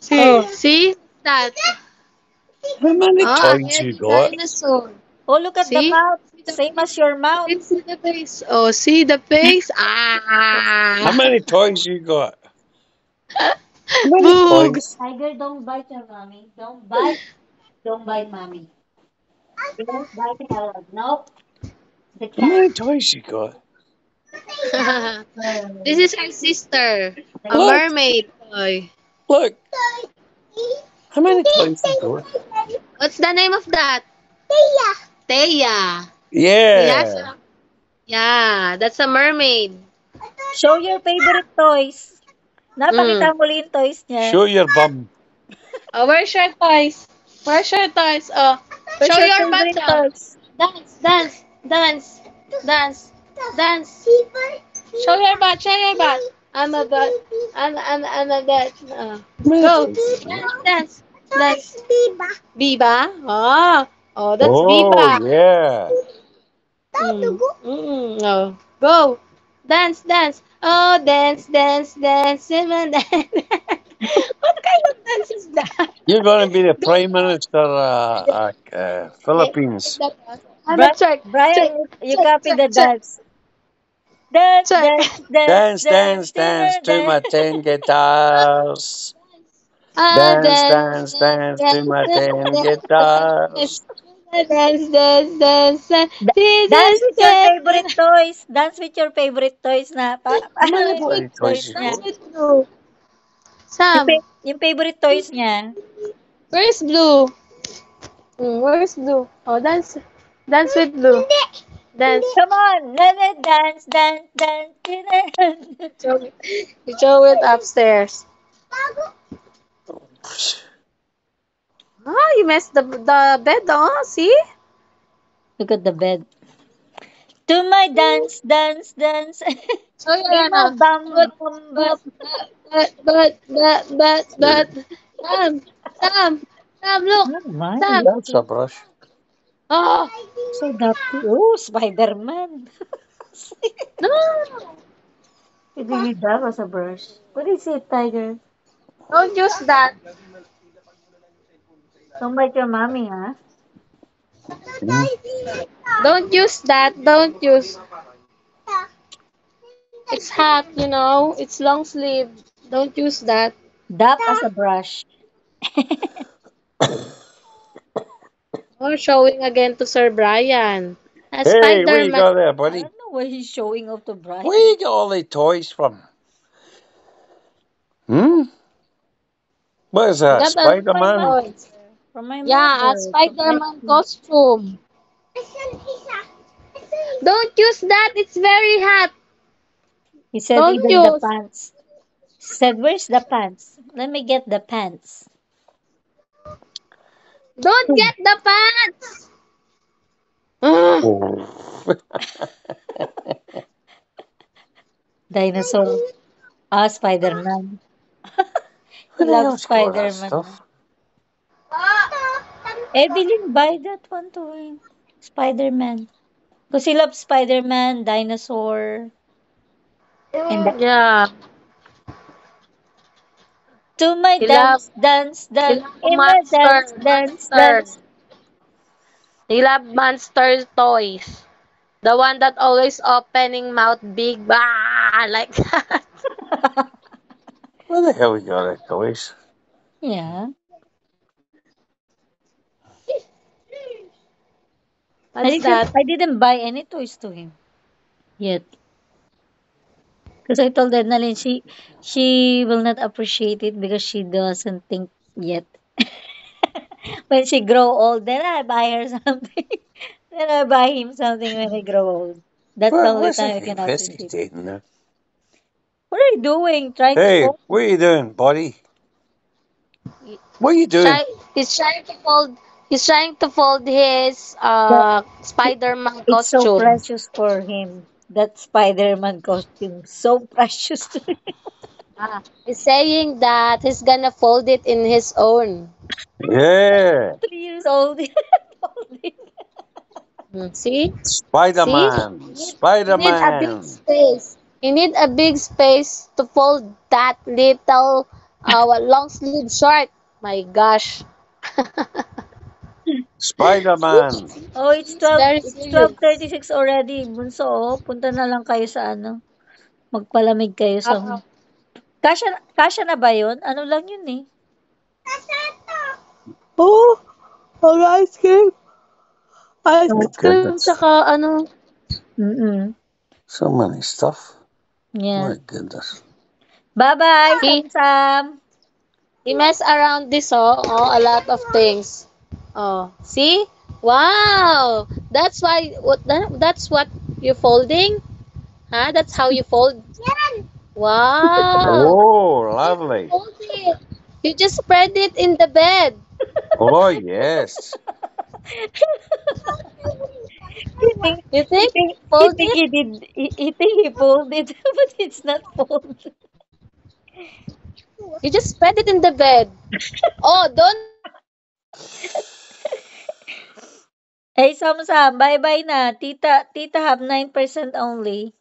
See that? How many Ah, toys you heavy got? dinosaur. Oh, look at the See? mouth. See the Same as face? your mouth. See the face? Oh, see the face? How Ah! many toys you got? How many Boogs! toys? Tiger, don't bite your mommy. Don't bite. Don't bite mommy. Don't bite Ella. Nope. The How cat. many toys you got? This is her sister, The a cat. Look, mermaid toy. look. How many toys you got? What's the name of that? Teya. Yes. Yeah. Yeah, that's a mermaid. Show your favorite toys. Mm. Napakita mo ulit yung toys niya. Show your bum. Oh, where's your toys? Where's your toys? Oh, Where's show your your butt. favorite toys? Dance, dance, dance, dance, dance. Show your butt, show your butt. I'm a butt. I'm a butt. How many Go. toys you got? Dance, dance, dance. Biba? Oh, oh, that's Oh, Biba. yeah. Oh, go. Dance, dance. Oh, dance, dance, dance. What kind of dance is that? You're going to be the Go. Prime Minister Philippines. I'm a check, check, Brian, you check, copy check, the check, dance. Dance, check. dance, dance, Dance, dance, dance, timber, dance to my dance. 10 guitars. Ah, Dance, dance, dance, dance, dance to dance, my dance, 10 dance, dance, guitars. dance, dance, dance, dance. See Dance this with your favorite dance. toys. Dance with your favorite toys na. How Paano many yung Dance with, bloody favorite toys toys you niya? dance got? with blue. Yung, Sam, yung favorite toys niya. where's blue? Where's blue? Oh, dance, dance with blue. Dance. Come on, let it dance, dance, dance. Dance. Show it. Show it upstairs. Oh, you messed the bed, oh, see? Look at the bed. To my dance, dance, dance. Show your In my bum, But, bum, bum. but, but. Sam, Sam, Sam, look. Oh my, Sam. That's a brush. Oh, so dapty. Oh, Spider-Man. no. He really that was a brush. What is it, Tiger? Don't use that. Don't bite your mommy, huh? Hmm? Don't use that. Don't use. It's hot, It's long sleeve. Don't use that. Dap as a brush. Oh, showing again to Sir Brian. A Hey, what you Spider-Man. got there, I buddy? don't know why he's showing off to Brian. Where you get all the toys from? Hmm? What is that? Got a My Spider-Man? mother. toys. From my Yeah, a mother. From Spider-Man Etsy. costume. Don't use that. It's very hot. He said Don't even the use. pants. He said, where's the pants? Let me get the pants. Don't get the pants. Ugh. Oh. Dinosaur. Ah, Spider-Man. He Who the loves hell's got that Spider-Man. stuff? Evelyn, buy that one to him. Spider-Man. Because he loves Spider-Man, dinosaur, and the, Yeah. to my He love, dance, dance, he dance, love in my monster. dance, dance, Monster. dance. He love monster toys. The one that always opening mouth big. Bah, like that. Where the hell we got that toys? Yeah. What's that? I didn't buy any toys to him yet. Because I told Ednalyn she will not appreciate it because she doesn't think yet. When she grow old, then I buy her something. Then I buy him something when he grow old. That's the only What's time it I can appreciate. investigating there? What are you doing? Trying to Hey, fall? what are you doing, buddy? What are you doing? Try, he's trying to fold. He's trying to fold his That Spider-Man it's so costume. precious for him. That Spider-Man costume. So precious to him. He's saying that he's gonna fold it in his own. Yeah, 3 years old. See? See? Spider-Man. You need a big Spider-Man. space. You need a big space to fold that little Long sleeve short. My gosh. Spider-Man. Oh, It's very it's serious. 12:36 already. Bunso, oh. Punta na lang kayo sa ano. Magpalamig kayo sa... Uh, Kasya na ba yun? Ano lang yun eh. oh, ice cream. Ice My cream, goodness. tsaka ano. Mm-mm. So many stuff. Yeah. My goodness. Bye-bye, He, Sam. he mess around this, a lot of things. Oh, see? Wow! That's what you're folding? Huh? That's how you fold? Wow! Oh, lovely. Fold it. You just spread it in the bed. Oh, yes. He think, You think? he Fold think it? he did, he think he folded, but it's not folded. You just spread it in the bed. Oh, don't. Hey, Sam, bye-bye na. Tita have 9% only.